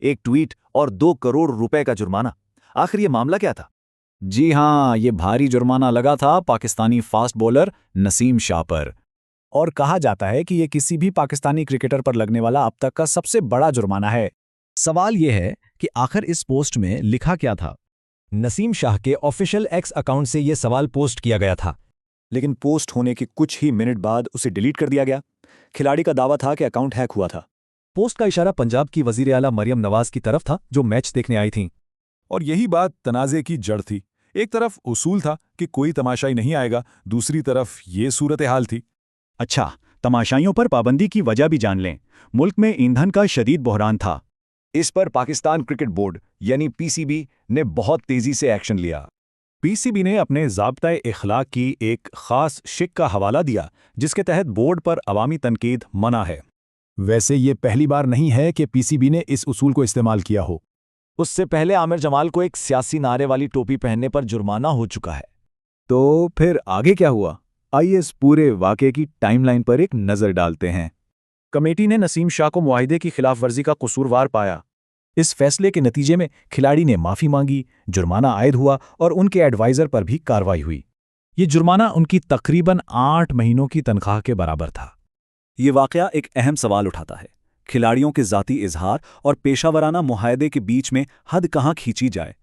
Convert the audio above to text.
एक ट्वीट और 2 करोड़ रुपए का जुर्माना। आखिर ये मामला क्या था? जी हाँ, ये भारी जुर्माना लगा था पाकिस्तानी फास्ट बॉलर नसीम शाह पर। और कहा जाता है कि ये किसी भी पाकिस्तानी क्रिकेटर पर लगने वाला अब तक का सबसे बड़ा जुर्माना है। सवाल ये है कि आखिर इस पोस्ट में लिखा क्या था। नसीम शाह के ऑफिशियल एक्स अकाउंट से ये सवाल पोस्ट किया गया था, लेकिन पोस्ट होने के कुछ ही मिनट बाद उसे डिलीट कर दिया गया। खिलाड़ी का दावा था कि अकाउंट हैक हुआ था। पोस्ट का इशारा पंजाब की वजीर आला मरियम नवाज की तरफ था, जो मैच देखने आई थीं। और यही बात तनाज़े की जड़ थी। एक तरफ उसूल था कि कोई तमाशाई नहीं आएगा, दूसरी तरफ ये सूरत हाल थी। अच्छा, तमाशाइयों पर पाबंदी की वजह भी जान लें। मुल्क में ईंधन का शदीद बहरान था। इस पर पाकिस्तान क्रिकेट बोर्ड यानी पीसीबी ने बहुत तेजी से एक्शन लिया। पीसीबी ने अपने ज़ाब्ता इखलाक की एक ख़ास शिक का हवाला दिया, जिसके तहत बोर्ड पर अवामी तनकीद मना है। वैसे ये पहली बार नहीं है कि पीसीबी ने इस उसूल को इस्तेमाल किया हो। उससे पहले आमिर जमाल को एक सियासी नारे वाली टोपी पहनने पर जुर्माना हो चुका है। तो फिर आगे क्या हुआ? आइए इस पूरे वाक़े की टाइमलाइन पर एक नज़र डालते हैं। कमेटी ने नसीम शाह को मुआहिदे की खिलाफवर्जी का कसूरवार पाया। इस फैसले के नतीजे में खिलाड़ी ने माफ़ी मांगी, जुर्माना आयद हुआ और उनके एडवाइज़र पर भी कार्रवाई हुई। ये जुर्माना उनकी तकरीबन 8 महीनों की तनख्वाह के बराबर था। ये वाक़या एक अहम सवाल उठाता है। खिलाड़ियों के ज़ाती इजहार और पेशावराना मुआहदे के बीच में हद कहाँ खींची जाए?